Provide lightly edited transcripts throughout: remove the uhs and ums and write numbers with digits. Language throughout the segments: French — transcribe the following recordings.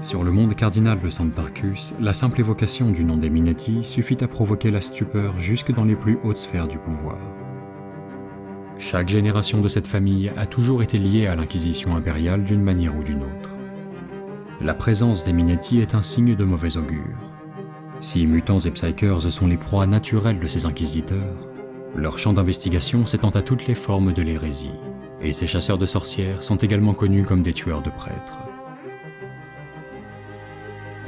Sur le monde cardinal de Santarcus, la simple évocation du nom des Minetti suffit à provoquer la stupeur jusque dans les plus hautes sphères du pouvoir. Chaque génération de cette famille a toujours été liée à l'Inquisition impériale d'une manière ou d'une autre. La présence des Minetti est un signe de mauvais augure. Si mutants et psykers sont les proies naturelles de ces inquisiteurs, leur champ d'investigation s'étend à toutes les formes de l'hérésie, et ces chasseurs de sorcières sont également connus comme des tueurs de prêtres.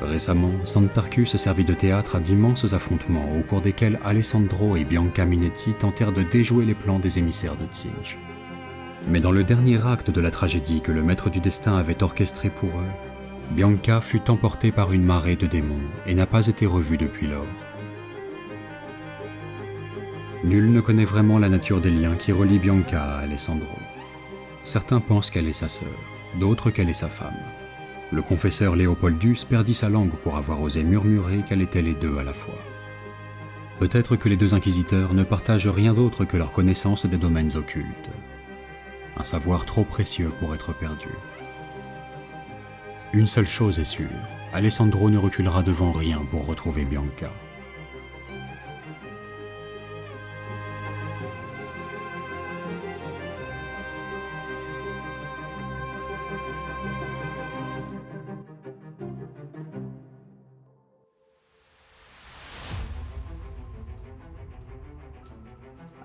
Récemment, Santarcus servit de théâtre à d'immenses affrontements au cours desquels Alessandro et Bianca Minetti tentèrent de déjouer les plans des émissaires de Tsinj. Mais dans le dernier acte de la tragédie que le maître du destin avait orchestré pour eux, Bianca fut emportée par une marée de démons et n'a pas été revue depuis lors. Nul ne connaît vraiment la nature des liens qui relient Bianca à Alessandro. Certains pensent qu'elle est sa sœur, d'autres qu'elle est sa femme. Le confesseur Léopoldus perdit sa langue pour avoir osé murmurer qu'elle était les deux à la fois. Peut-être que les deux inquisiteurs ne partagent rien d'autre que leur connaissance des domaines occultes. Un savoir trop précieux pour être perdu. Une seule chose est sûre, Alessandro ne reculera devant rien pour retrouver Bianca.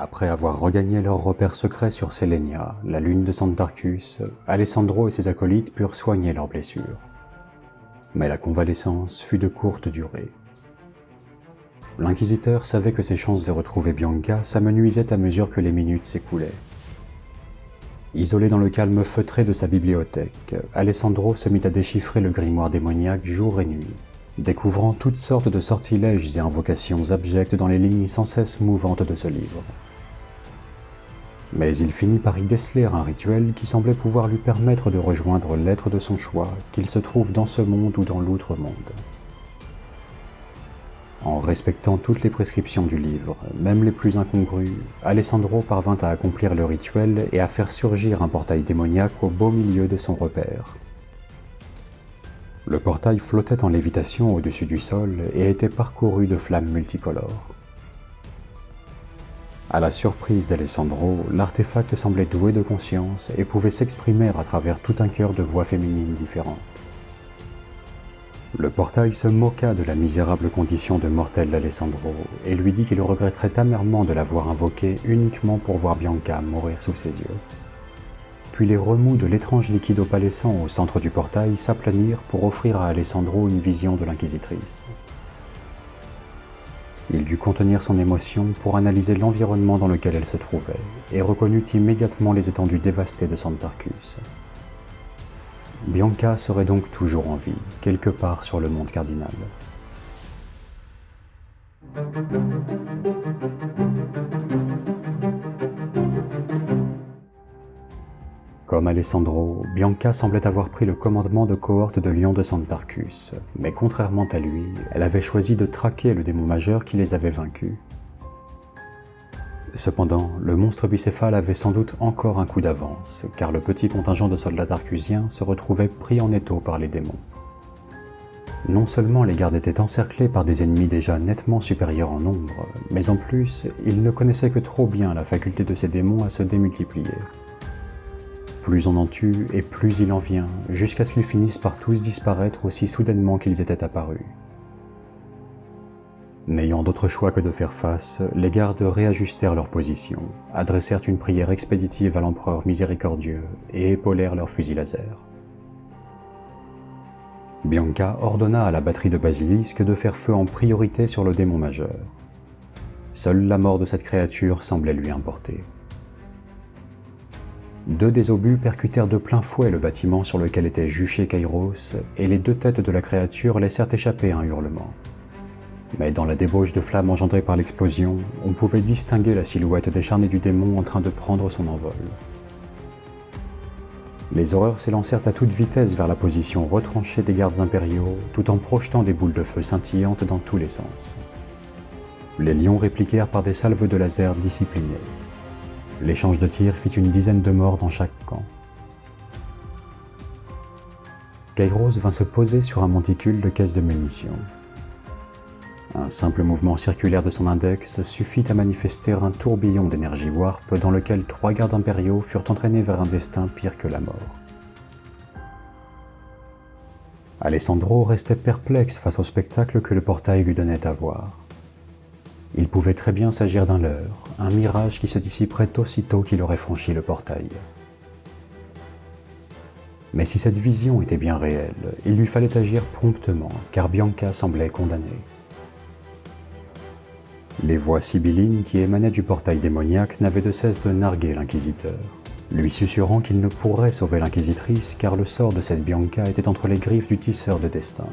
Après avoir regagné leur repère secret sur Selenia, la lune de Santarcus, Alessandro et ses acolytes purent soigner leurs blessures. Mais la convalescence fut de courte durée. L'inquisiteur savait que ses chances de retrouver Bianca s'amenuisaient à mesure que les minutes s'écoulaient. Isolé dans le calme feutré de sa bibliothèque, Alessandro se mit à déchiffrer le grimoire démoniaque jour et nuit, découvrant toutes sortes de sortilèges et invocations abjectes dans les lignes sans cesse mouvantes de ce livre. Mais il finit par y déceler un rituel qui semblait pouvoir lui permettre de rejoindre l'être de son choix, qu'il se trouve dans ce monde ou dans l'outre-monde. En respectant toutes les prescriptions du livre, même les plus incongrues, Alessandro parvint à accomplir le rituel et à faire surgir un portail démoniaque au beau milieu de son repère. Le portail flottait en lévitation au-dessus du sol et était parcouru de flammes multicolores. À la surprise d'Alessandro, l'artefact semblait doué de conscience et pouvait s'exprimer à travers tout un chœur de voix féminines différentes. Le portail se moqua de la misérable condition de mortel d'Alessandro et lui dit qu'il regretterait amèrement de l'avoir invoqué uniquement pour voir Bianca mourir sous ses yeux. Puis les remous de l'étrange liquide opalescent au centre du portail s'aplanirent pour offrir à Alessandro une vision de l'inquisitrice. Il dut contenir son émotion pour analyser l'environnement dans lequel elle se trouvait et reconnut immédiatement les étendues dévastées de Santarcus. Bianca serait donc toujours en vie, quelque part sur le monde cardinal. Comme Alessandro, Bianca semblait avoir pris le commandement de cohorte de lions de Santarcus, mais contrairement à lui, elle avait choisi de traquer le démon majeur qui les avait vaincus. Cependant, le monstre bicéphale avait sans doute encore un coup d'avance, car le petit contingent de soldats tarcusiens se retrouvait pris en étau par les démons. Non seulement les gardes étaient encerclés par des ennemis déjà nettement supérieurs en nombre, mais en plus, ils ne connaissaient que trop bien la faculté de ces démons à se démultiplier. Plus on en tue et plus il en vient, jusqu'à ce qu'ils finissent par tous disparaître aussi soudainement qu'ils étaient apparus. N'ayant d'autre choix que de faire face, les gardes réajustèrent leur position, adressèrent une prière expéditive à l'empereur miséricordieux et épaulèrent leurs fusils laser. Bianca ordonna à la batterie de basilisques de faire feu en priorité sur le démon majeur. Seule la mort de cette créature semblait lui importer. Deux des obus percutèrent de plein fouet le bâtiment sur lequel était juché Kairos, et les deux têtes de la créature laissèrent échapper un hurlement. Mais dans la débauche de flammes engendrée par l'explosion, on pouvait distinguer la silhouette décharnée du démon en train de prendre son envol. Les horreurs s'élancèrent à toute vitesse vers la position retranchée des gardes impériaux, tout en projetant des boules de feu scintillantes dans tous les sens. Les lions répliquèrent par des salves de laser disciplinées. L'échange de tirs fit une dizaine de morts dans chaque camp. Kairos vint se poser sur un monticule de caisse de munitions. Un simple mouvement circulaire de son index suffit à manifester un tourbillon d'énergie warp dans lequel 3 gardes impériaux furent entraînés vers un destin pire que la mort. Alessandro restait perplexe face au spectacle que le portail lui donnait à voir. Il pouvait très bien s'agir d'un leurre, un mirage qui se dissiperait aussitôt qu'il aurait franchi le portail. Mais si cette vision était bien réelle, il lui fallait agir promptement, car Bianca semblait condamnée. Les voix sibyllines qui émanaient du portail démoniaque n'avaient de cesse de narguer l'inquisiteur, lui susurrant qu'il ne pourrait sauver l'inquisitrice car le sort de cette Bianca était entre les griffes du tisseur de destin,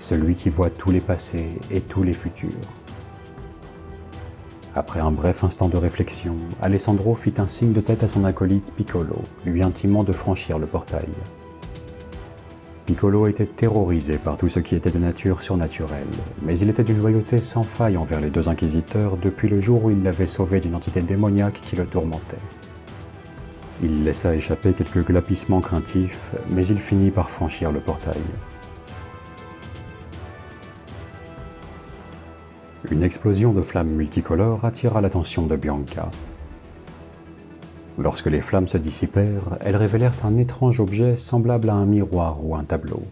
celui qui voit tous les passés et tous les futurs. Après un bref instant de réflexion, Alessandro fit un signe de tête à son acolyte Piccolo, lui intimant de franchir le portail. Piccolo était terrorisé par tout ce qui était de nature surnaturelle, mais il était d'une loyauté sans faille envers les 2 inquisiteurs depuis le jour où il l'avait sauvé d'une entité démoniaque qui le tourmentait. Il laissa échapper quelques glapissements craintifs, mais il finit par franchir le portail. Une explosion de flammes multicolores attira l'attention de Bianca. Lorsque les flammes se dissipèrent, elles révélèrent un étrange objet semblable à un miroir ou un tableau.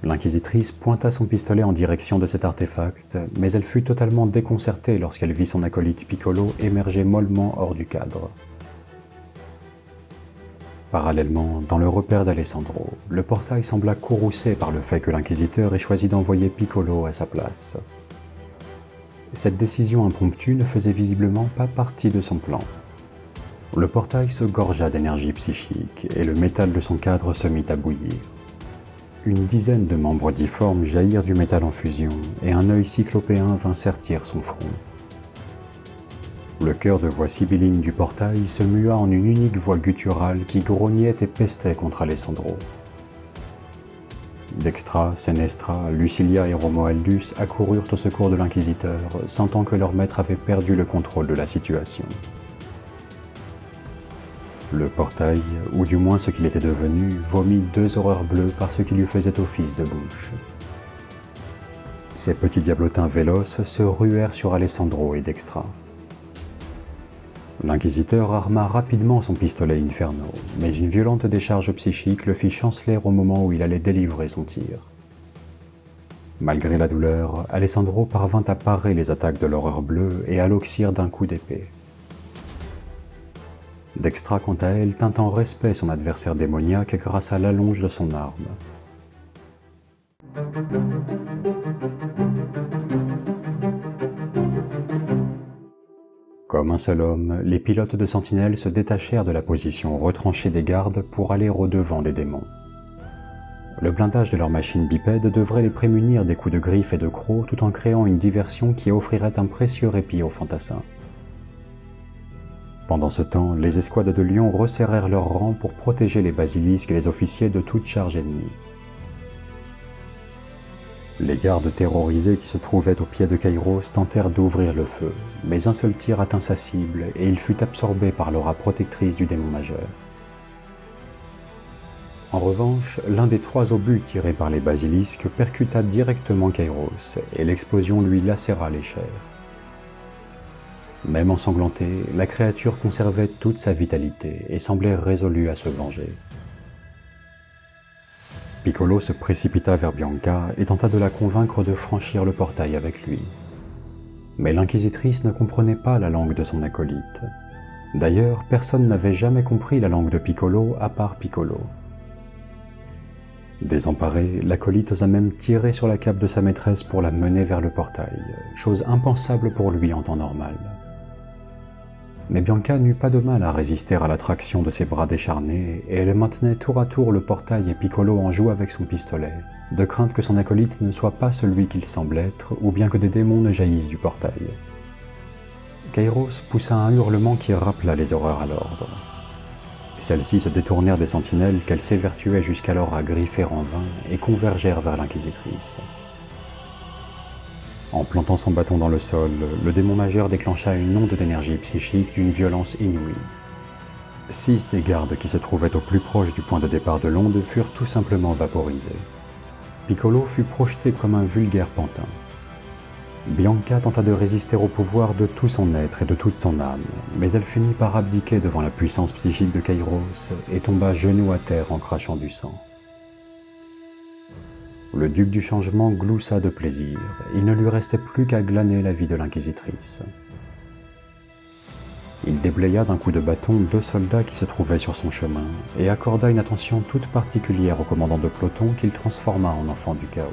L'inquisitrice pointa son pistolet en direction de cet artefact, mais elle fut totalement déconcertée lorsqu'elle vit son acolyte Piccolo émerger mollement hors du cadre. Parallèlement, dans le repère d'Alessandro, le portail sembla courroucé par le fait que l'inquisiteur ait choisi d'envoyer Piccolo à sa place. Cette décision impromptue ne faisait visiblement pas partie de son plan. Le portail se gorgea d'énergie psychique et le métal de son cadre se mit à bouillir. Une dizaine de membres difformes jaillirent du métal en fusion et un œil cyclopéen vint sertir son front. Le chœur de voix sibylline du portail se mua en une unique voix gutturale qui grognait et pestait contre Alessandro. Dextra, Senestra, Lucilia et Romualdus accoururent au secours de l'inquisiteur, sentant que leur maître avait perdu le contrôle de la situation. Le portail, ou du moins ce qu'il était devenu, vomit 2 horreurs bleues par ce qui lui faisait office de bouche. Ces petits diablotins véloces se ruèrent sur Alessandro et Dextra. L'inquisiteur arma rapidement son pistolet Inferno, mais une violente décharge psychique le fit chanceler au moment où il allait délivrer son tir. Malgré la douleur, Alessandro parvint à parer les attaques de l'horreur bleue et à l'oxyre d'un coup d'épée. Dextra, quant à elle, tint en respect son adversaire démoniaque grâce à l'allonge de son arme. Comme un seul homme, les pilotes de sentinelle se détachèrent de la position retranchée des gardes pour aller au-devant des démons. Le blindage de leur machine bipède devrait les prémunir des coups de griffes et de crocs tout en créant une diversion qui offrirait un précieux répit aux fantassins. Pendant ce temps, les escouades de lions resserrèrent leurs rangs pour protéger les basilisques et les officiers de toute charge ennemie. Les gardes terrorisés qui se trouvaient au pied de Kairos tentèrent d'ouvrir le feu, mais un seul tir atteint sa cible et il fut absorbé par l'aura protectrice du démon majeur. En revanche, l'un des 3 obus tirés par les basilisques percuta directement Kairos et l'explosion lui lacéra les chairs. Même ensanglantée, la créature conservait toute sa vitalité et semblait résolue à se venger. Piccolo se précipita vers Bianca et tenta de la convaincre de franchir le portail avec lui. Mais l'inquisitrice ne comprenait pas la langue de son acolyte. D'ailleurs, personne n'avait jamais compris la langue de Piccolo à part Piccolo. Désemparé, l'acolyte osa même tirer sur la cape de sa maîtresse pour la mener vers le portail, chose impensable pour lui en temps normal. Mais Bianca n'eut pas de mal à résister à l'attraction de ses bras décharnés et elle maintenait tour à tour le portail et Piccolo en joue avec son pistolet, de crainte que son acolyte ne soit pas celui qu'il semble être ou bien que des démons ne jaillissent du portail. Kairos poussa un hurlement qui rappela les horreurs à l'ordre. Celles-ci se détournèrent des sentinelles qu'elles s'évertuaient jusqu'alors à griffer en vain et convergèrent vers l'inquisitrice. En plantant son bâton dans le sol, le démon majeur déclencha une onde d'énergie psychique d'une violence inouïe. 6 des gardes qui se trouvaient au plus proche du point de départ de l'onde furent tout simplement vaporisés. Piccolo fut projeté comme un vulgaire pantin. Bianca tenta de résister au pouvoir de tout son être et de toute son âme, mais elle finit par abdiquer devant la puissance psychique de Kairos et tomba genoux à terre en crachant du sang. Le duc du changement gloussa de plaisir, il ne lui restait plus qu'à glaner la vie de l'inquisitrice. Il déblaya d'un coup de bâton 2 soldats qui se trouvaient sur son chemin et accorda une attention toute particulière au commandant de peloton qu'il transforma en enfant du chaos.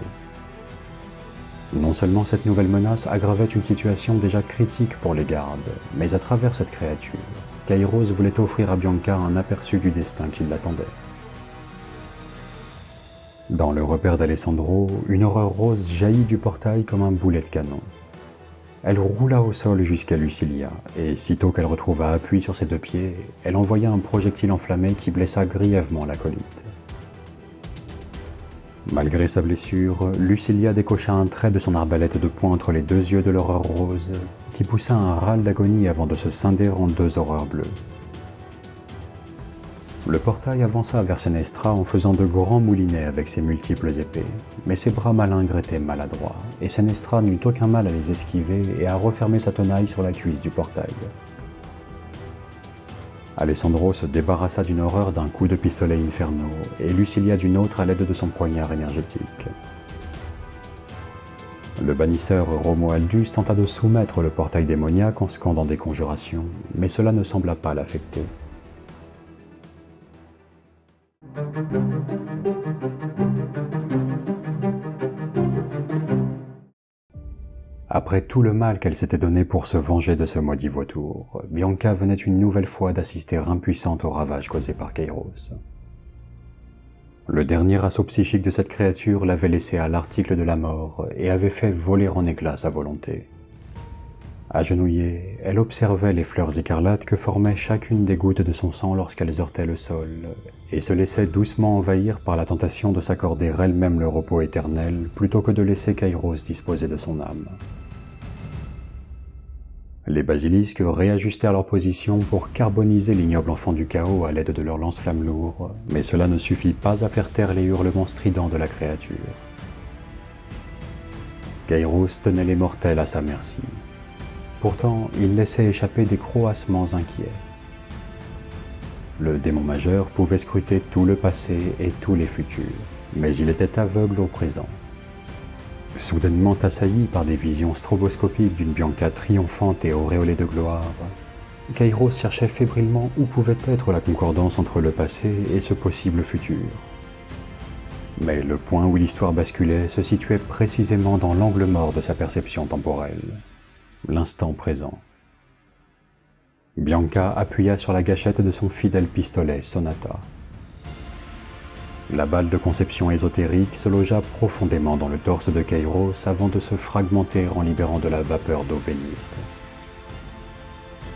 Non seulement cette nouvelle menace aggravait une situation déjà critique pour les gardes, mais à travers cette créature, Kairos voulait offrir à Bianca un aperçu du destin qui l'attendait. Dans le repère d'Alessandro, une horreur rose jaillit du portail comme un boulet de canon. Elle roula au sol jusqu'à Lucilia, et sitôt qu'elle retrouva appui sur ses 2 pieds, elle envoya un projectile enflammé qui blessa grièvement l'acolyte. Malgré sa blessure, Lucilia décocha un trait de son arbalète de poing entre les 2 yeux de l'horreur rose, qui poussa un râle d'agonie avant de se scinder en 2 horreurs bleues. Le portail avança vers Senestra en faisant de grands moulinets avec ses multiples épées, mais ses bras malingres étaient maladroits, et Senestra n'eut aucun mal à les esquiver et à refermer sa tenaille sur la cuisse du portail. Alessandro se débarrassa d'une horreur d'un coup de pistolet inferno, et Lucilia d'une autre à l'aide de son poignard énergétique. Le bannisseur Romualdus tenta de soumettre le portail démoniaque en scandant des conjurations, mais cela ne sembla pas l'affecter. Après tout le mal qu'elle s'était donné pour se venger de ce maudit vautour, Bianca venait une nouvelle fois d'assister impuissante aux ravages causés par Kairos. Le dernier assaut psychique de cette créature l'avait laissée à l'article de la mort et avait fait voler en éclats sa volonté. Agenouillée, elle observait les fleurs écarlates que formaient chacune des gouttes de son sang lorsqu'elles heurtaient le sol, et se laissait doucement envahir par la tentation de s'accorder elle-même le repos éternel plutôt que de laisser Kairos disposer de son âme. Les basilisques réajustèrent leur position pour carboniser l'ignoble enfant du chaos à l'aide de leurs lance-flammes lourds, mais cela ne suffit pas à faire taire les hurlements stridents de la créature. Kairos tenait les mortels à sa merci. Pourtant, il laissait échapper des croassements inquiets. Le démon majeur pouvait scruter tout le passé et tous les futurs, mais il était aveugle au présent. Soudainement assailli par des visions stroboscopiques d'une Bianca triomphante et auréolée de gloire, Kairos cherchait fébrilement où pouvait être la concordance entre le passé et ce possible futur. Mais le point où l'histoire basculait se situait précisément dans l'angle mort de sa perception temporelle. L'instant présent. Bianca appuya sur la gâchette de son fidèle pistolet Sonata. La balle de conception ésotérique se logea profondément dans le torse de Kairos avant de se fragmenter en libérant de la vapeur d'eau bénite.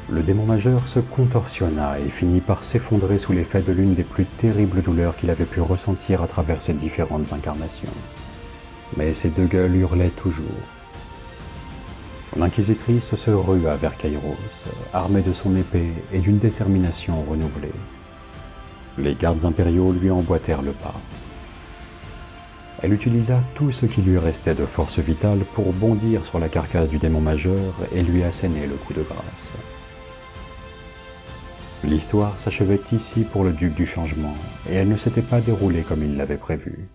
Le démon majeur se contorsionna et finit par s'effondrer sous l'effet de l'une des plus terribles douleurs qu'il avait pu ressentir à travers ses différentes incarnations. Mais ses 2 gueules hurlaient toujours. L'inquisitrice se rua vers Kairos, armée de son épée et d'une détermination renouvelée. Les gardes impériaux lui emboîtèrent le pas. Elle utilisa tout ce qui lui restait de force vitale pour bondir sur la carcasse du démon majeur et lui asséner le coup de grâce. L'histoire s'achevait ici pour le duc du changement, et elle ne s'était pas déroulée comme il l'avait prévu.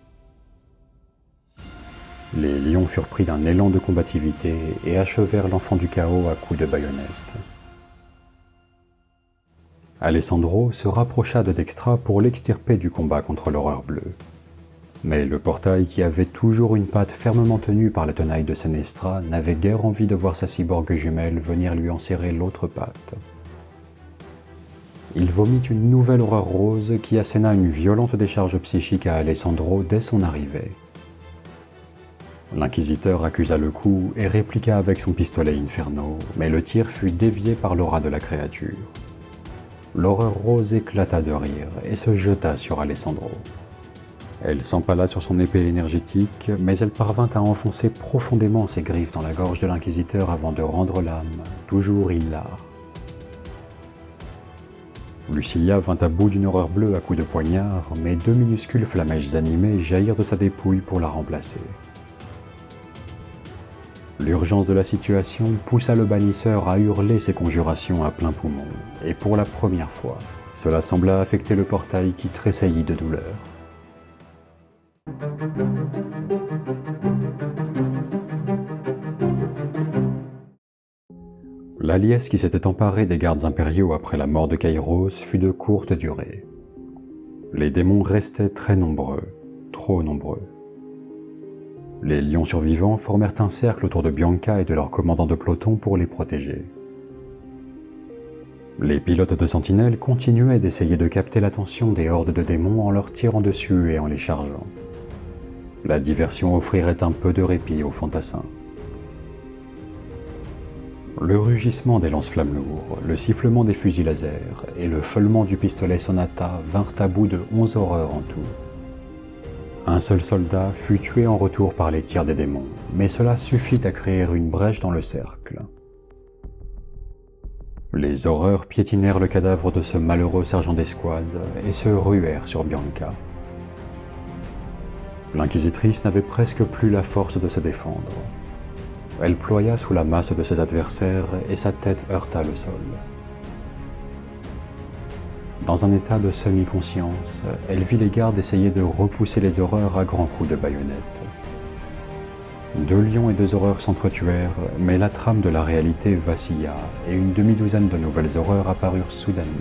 Les lions furent pris d'un élan de combativité et achevèrent l'enfant du chaos à coups de baïonnette. Alessandro se rapprocha de Dextra pour l'extirper du combat contre l'horreur bleue. Mais le portail, qui avait toujours une patte fermement tenue par la tenaille de Senestra, n'avait guère envie de voir sa cyborg jumelle venir lui en serrer l'autre patte. Il vomit une nouvelle horreur rose qui asséna une violente décharge psychique à Alessandro dès son arrivée. L'inquisiteur accusa le coup et répliqua avec son pistolet inferno, mais le tir fut dévié par l'aura de la créature. L'horreur rose éclata de rire et se jeta sur Alessandro. Elle s'empala sur son épée énergétique, mais elle parvint à enfoncer profondément ses griffes dans la gorge de l'inquisiteur avant de rendre l'âme, toujours hilar. Lucilia vint à bout d'une horreur bleue à coups de poignard, mais 2 minuscules flammèches animées jaillirent de sa dépouille pour la remplacer. L'urgence de la situation poussa le bannisseur à hurler ses conjurations à plein poumon, et pour la première fois, cela sembla affecter le portail qui tressaillit de douleur. La liesse qui s'était emparée des gardes impériaux après la mort de Kairos fut de courte durée. Les démons restaient très nombreux, trop nombreux. Les lions survivants formèrent un cercle autour de Bianca et de leur commandant de peloton pour les protéger. Les pilotes de sentinelles continuaient d'essayer de capter l'attention des hordes de démons en leur tirant dessus et en les chargeant. La diversion offrirait un peu de répit aux fantassins. Le rugissement des lance-flammes lourds, le sifflement des fusils laser et le feulement du pistolet Sonata vinrent à bout de 11 horreurs en tout. Un seul soldat fut tué en retour par les tirs des démons, mais cela suffit à créer une brèche dans le cercle. Les horreurs piétinèrent le cadavre de ce malheureux sergent d'escouade et se ruèrent sur Bianca. L'inquisitrice n'avait presque plus la force de se défendre. Elle ploya sous la masse de ses adversaires et sa tête heurta le sol. Dans un état de semi-conscience, elle vit les gardes essayer de repousser les horreurs à grands coups de baïonnette. 2 lions et 2 horreurs s'entretuèrent, mais la trame de la réalité vacilla et une demi-douzaine de nouvelles horreurs apparurent soudainement,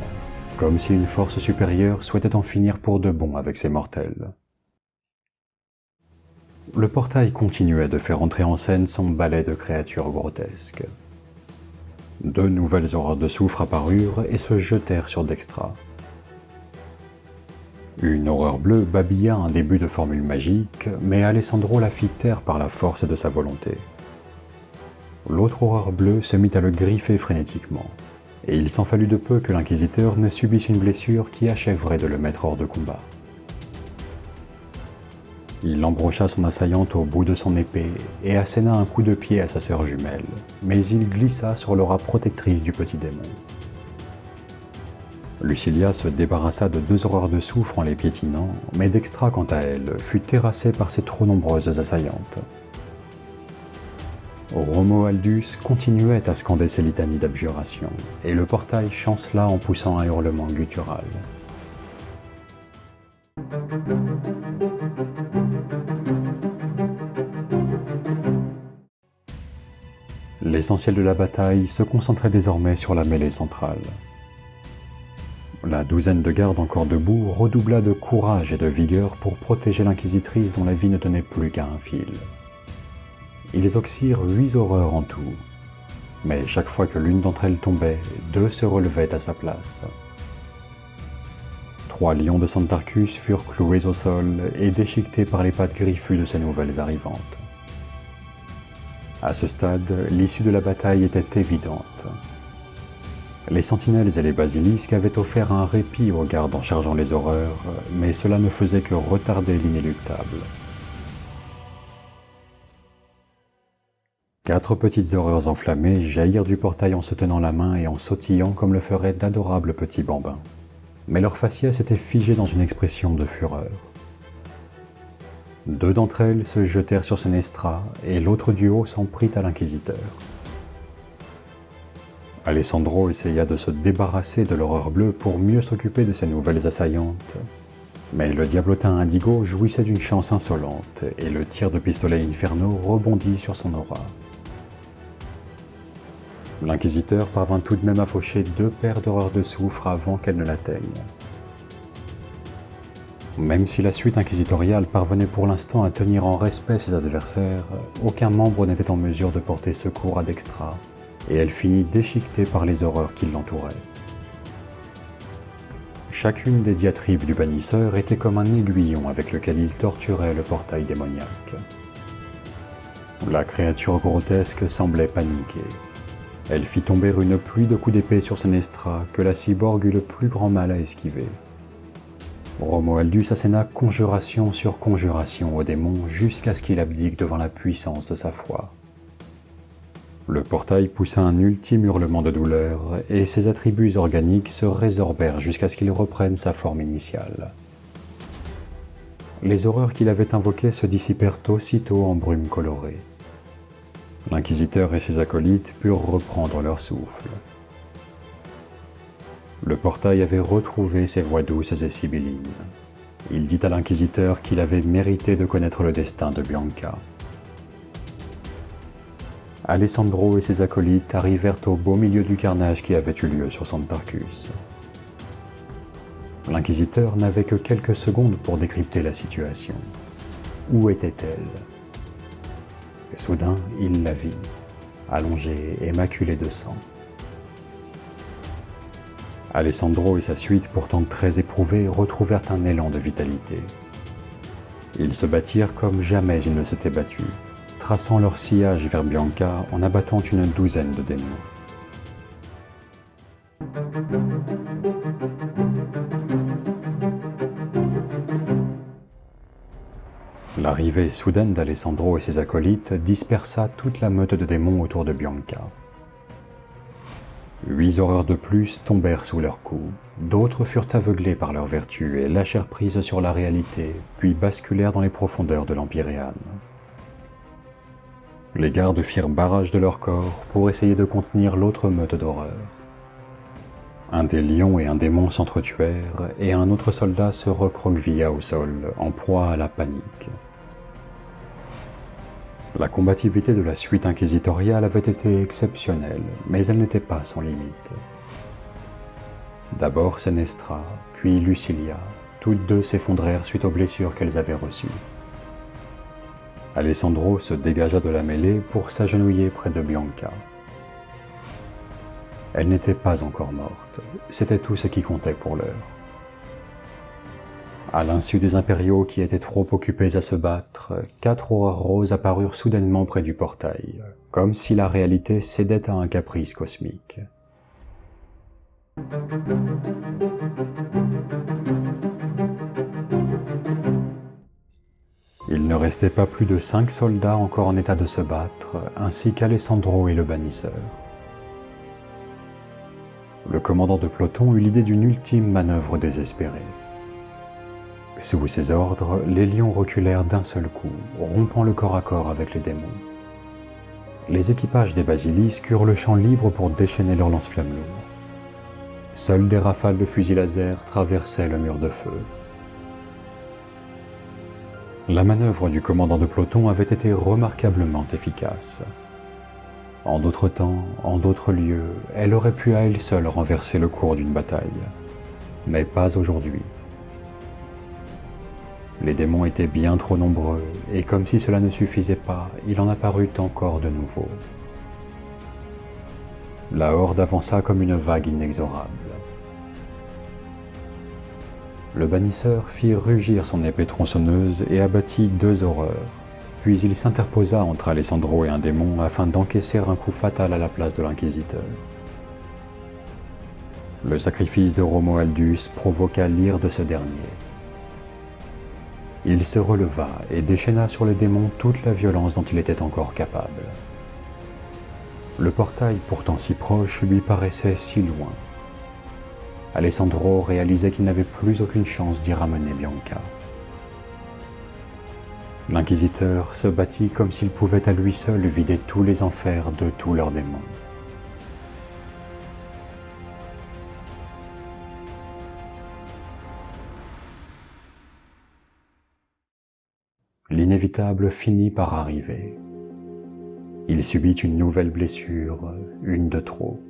comme si une force supérieure souhaitait en finir pour de bon avec ces mortels. Le portail continuait de faire entrer en scène son ballet de créatures grotesques. 2 nouvelles horreurs de soufre apparurent et se jetèrent sur Dextra. Une horreur bleue babilla un début de formule magique, mais Alessandro la fit taire par la force de sa volonté. L'autre horreur bleue se mit à le griffer frénétiquement, et il s'en fallut de peu que l'inquisiteur ne subisse une blessure qui achèverait de le mettre hors de combat. Il embrocha son assaillante au bout de son épée et asséna un coup de pied à sa sœur jumelle, mais il glissa sur l'aura protectrice du petit démon. Lucilia se débarrassa de 2 horreurs de soufre en les piétinant, mais Dextra, quant à elle, fut terrassée par ses trop nombreuses assaillantes. Romualdus continuait à scander ses litanies d'abjuration, et le portail chancela en poussant un hurlement guttural. L'essentiel de la bataille se concentrait désormais sur la mêlée centrale. La douzaine de gardes encore debout redoubla de courage et de vigueur pour protéger l'inquisitrice dont la vie ne tenait plus qu'à un fil. Ils oxyrent 8 horreurs en tout, mais chaque fois que l'une d'entre elles tombait, 2 se relevaient à sa place. 3 lions de Santarcus furent cloués au sol et déchiquetés par les pattes griffues de ces nouvelles arrivantes. À ce stade, l'issue de la bataille était évidente. Les sentinelles et les basilisques avaient offert un répit aux gardes en chargeant les horreurs, mais cela ne faisait que retarder l'inéluctable. 4 petites horreurs enflammées jaillirent du portail en se tenant la main et en sautillant comme le feraient d'adorables petits bambins. Mais leur faciès était figé dans une expression de fureur. 2 d'entre elles se jetèrent sur Senestra et l'autre duo s'en prit à l'inquisiteur. Alessandro essaya de se débarrasser de l'horreur bleue pour mieux s'occuper de ses nouvelles assaillantes, mais le diablotin indigo jouissait d'une chance insolente et le tir de pistolet Inferno rebondit sur son aura. L'inquisiteur parvint tout de même à faucher 2 paires d'horreurs de soufre avant qu'elles ne l'atteignent. Même si la suite inquisitoriale parvenait pour l'instant à tenir en respect ses adversaires, aucun membre n'était en mesure de porter secours à Dextra, et elle finit déchiquetée par les horreurs qui l'entouraient. Chacune des diatribes du bannisseur était comme un aiguillon avec lequel il torturait le portail démoniaque. La créature grotesque semblait paniquer. Elle fit tomber une pluie de coups d'épée sur Senestra que la cyborg eut le plus grand mal à esquiver. Romualdus asséna conjuration sur conjuration au démon jusqu'à ce qu'il abdique devant la puissance de sa foi. Le portail poussa un ultime hurlement de douleur, et ses attributs organiques se résorbèrent jusqu'à ce qu'il reprenne sa forme initiale. Les horreurs qu'il avait invoquées se dissipèrent aussitôt en brume colorée. L'inquisiteur et ses acolytes purent reprendre leur souffle. Le portail avait retrouvé ses voix douces et sibyllines. Il dit à l'inquisiteur qu'il avait mérité de connaître le destin de Bianca. Alessandro et ses acolytes arrivèrent au beau milieu du carnage qui avait eu lieu sur Santarcus. L'inquisiteur n'avait que quelques secondes pour décrypter la situation. Où était-elle? Soudain, il la vit, allongée et maculée de sang. Alessandro et sa suite, pourtant très éprouvés, retrouvèrent un élan de vitalité. Ils se battirent comme jamais ils ne s'étaient battus, traçant leur sillage vers Bianca en abattant une douzaine de démons. L'arrivée soudaine d'Alessandro et ses acolytes dispersa toute la meute de démons autour de Bianca. 8 horreurs de plus tombèrent sous leurs coups, d'autres furent aveuglés par leur vertu et lâchèrent prise sur la réalité, puis basculèrent dans les profondeurs de l'Empyréane. Les gardes firent barrage de leur corps pour essayer de contenir l'autre meute d'horreur. Un des lions et un démon s'entretuèrent, et un autre soldat se recroquevilla au sol, en proie à la panique. La combativité de la suite inquisitoriale avait été exceptionnelle, mais elle n'était pas sans limite. D'abord Senestra, puis Lucilia, toutes deux s'effondrèrent suite aux blessures qu'elles avaient reçues. Alessandro se dégagea de la mêlée pour s'agenouiller près de Bianca. Elle n'était pas encore morte, c'était tout ce qui comptait pour l'heure. À l'insu des impériaux qui étaient trop occupés à se battre, 4 horreurs roses apparurent soudainement près du portail, comme si la réalité cédait à un caprice cosmique. Il ne restait pas plus de 5 soldats encore en état de se battre, ainsi qu'Alessandro et le bannisseur. Le commandant de peloton eut l'idée d'une ultime manœuvre désespérée. Sous ses ordres, les lions reculèrent d'un seul coup, rompant le corps à corps avec les démons. Les équipages des basilisques eurent le champ libre pour déchaîner leurs lance-flammes lourds. Seules des rafales de fusils laser traversaient le mur de feu. La manœuvre du commandant de peloton avait été remarquablement efficace. En d'autres temps, en d'autres lieux, elle aurait pu à elle seule renverser le cours d'une bataille. Mais pas aujourd'hui. Les démons étaient bien trop nombreux, et comme si cela ne suffisait pas, il en apparut encore de nouveaux. La horde avança comme une vague inexorable. Le bannisseur fit rugir son épée tronçonneuse et abattit 2 horreurs, puis il s'interposa entre Alessandro et un démon afin d'encaisser un coup fatal à la place de l'inquisiteur. Le sacrifice de Romualdus provoqua l'ire de ce dernier. Il se releva et déchaîna sur les démons toute la violence dont il était encore capable. Le portail, pourtant si proche, lui paraissait si loin. Alessandro réalisait qu'il n'avait plus aucune chance d'y ramener Bianca. L'inquisiteur se battit comme s'il pouvait à lui seul vider tous les enfers de tous leurs démons. L'inévitable finit par arriver. Il subit une nouvelle blessure, une de trop.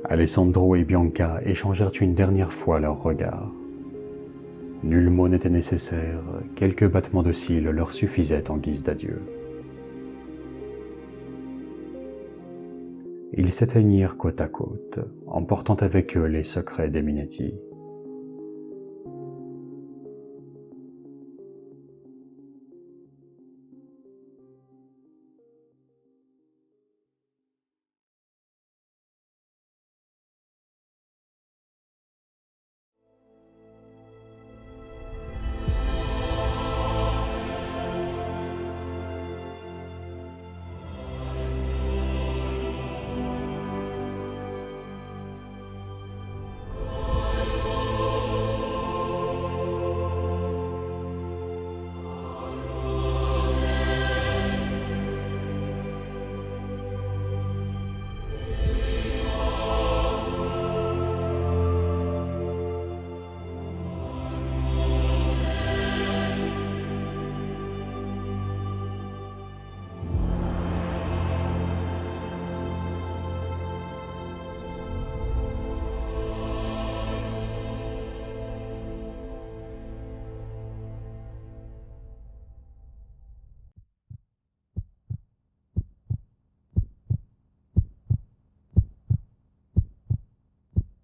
Alessandro et Bianca échangèrent une dernière fois leurs regards. Nul mot n'était nécessaire, quelques battements de cils leur suffisaient en guise d'adieu. Ils s'éteignirent côte à côte, emportant avec eux les secrets des Minetti.